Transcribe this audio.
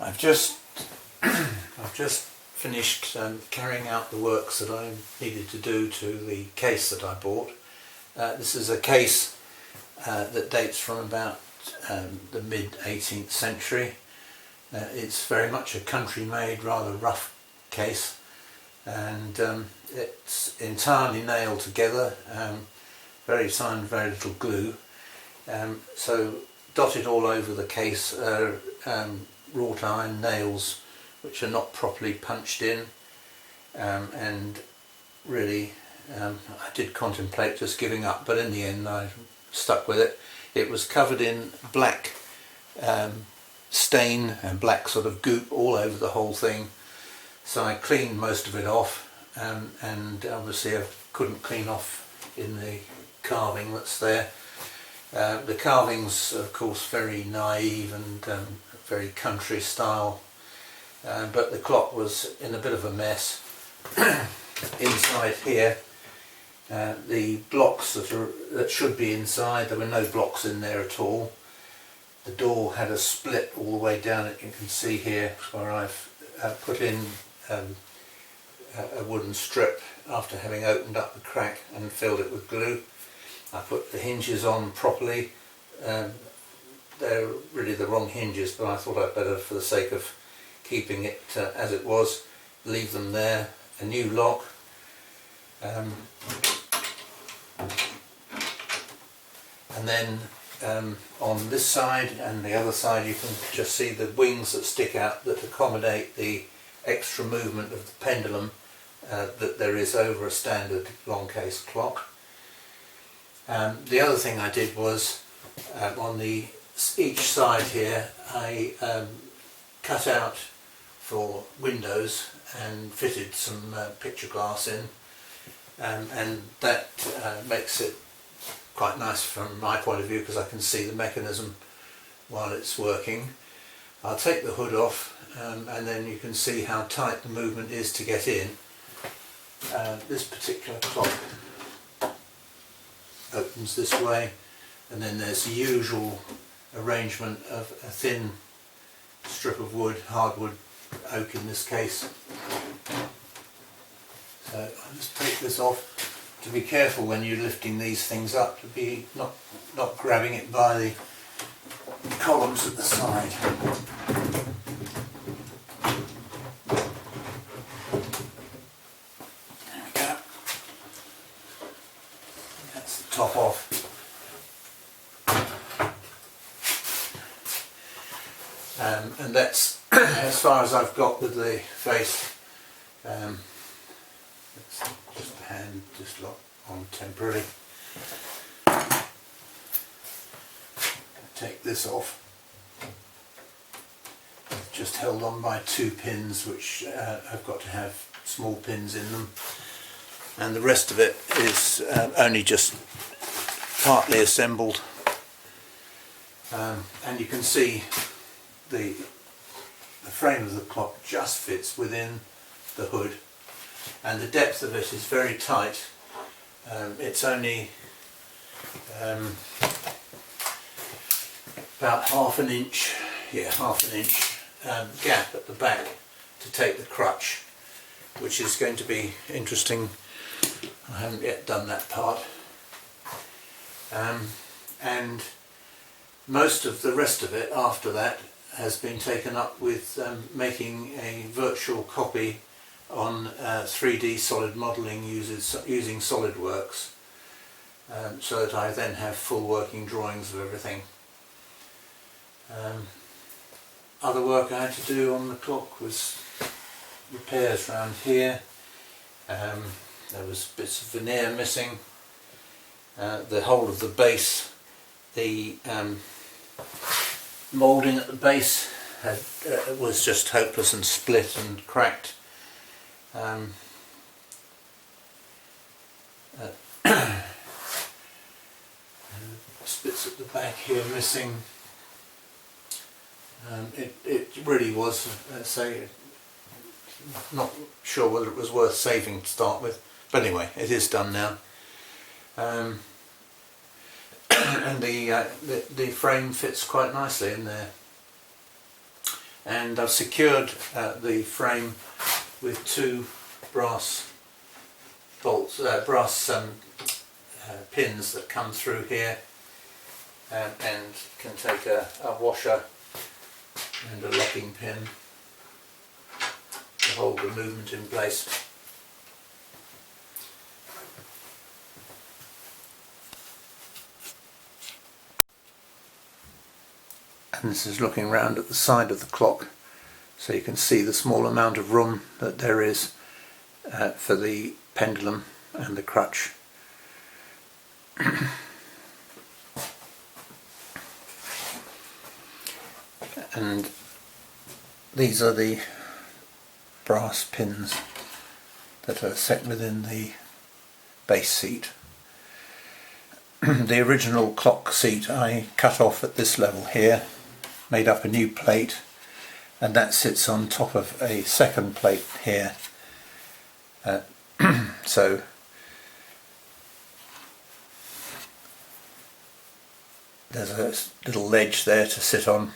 I've just I've just finished carrying out the works that I needed to do to the case that I bought. This is a case that dates from about the mid 18th century. It's very much a country-made, rather rough case, and it's entirely nailed together, very little glue. So dotted all over the case are wrought iron nails which are not properly punched in, and really I did contemplate just giving up, but in the end I stuck with it. It was covered in black stain and black sort of goop all over the whole thing, so I cleaned most of it off, and obviously I couldn't clean off in the carving that's there. The carving's of course very naive and very country style, but the clock was in a bit of a mess. Inside here, the blocks that should be inside, there were no blocks in there at all. The door had a split all the way down it, you can see here, where I've put in a wooden strip after having opened up the crack and filled it with glue. I put the hinges on properly. They're really the wrong hinges, but I thought I'd better, for the sake of keeping it as it was, leave them there. A new lock. And then on this side and the other side you can just see the wings that stick out that accommodate the extra movement of the pendulum that there is over a standard long case clock. The other thing I did was on each side here I cut out for windows and fitted some picture glass in, and that makes it quite nice from my point of view because I can see the mechanism while it's working. I'll take the hood off, and then you can see how tight the movement is to get in. This particular clock opens this way, and then there's the usual arrangement of a thin strip of wood, hardwood, oak in this case. So I'll just take this off. To be careful when you're lifting these things up, to be not grabbing it by the columns at the side. There we go. That's the top off. And that's as far as I've got with the face. Just the hand just locked on temporarily. Take this off. Just held on by two pins which have got to have small pins in them, and the rest of it is only just partly assembled, and you can see the frame of the clock just fits within the hood, and the depth of it is very tight. It's only about half an inch gap at the back to take the crutch, which is going to be interesting. I haven't yet done that part, and most of the rest of it after that has been taken up with making a virtual copy on 3D solid modelling using SolidWorks, so that I then have full working drawings of everything. Other work I had to do on the clock was repairs around here. There was bits of veneer missing. The whole of the base, the moulding at the base was just hopeless and split and cracked. Bits at the back here missing. It really was, let's say, not sure whether it was worth saving to start with, but anyway, it is done now. And the frame fits quite nicely in there. and I've secured the frame with two brass bolts, pins that come through here, and can take a washer and a locking pin to hold the movement in place. And this is looking round at the side of the clock, so you can see the small amount of room that there is for the pendulum and the crutch. And these are the brass pins that are set within the base seat. The original clock seat I cut off at this level here, made up a new plate, and that sits on top of a second plate here. So there's a little ledge there to sit on,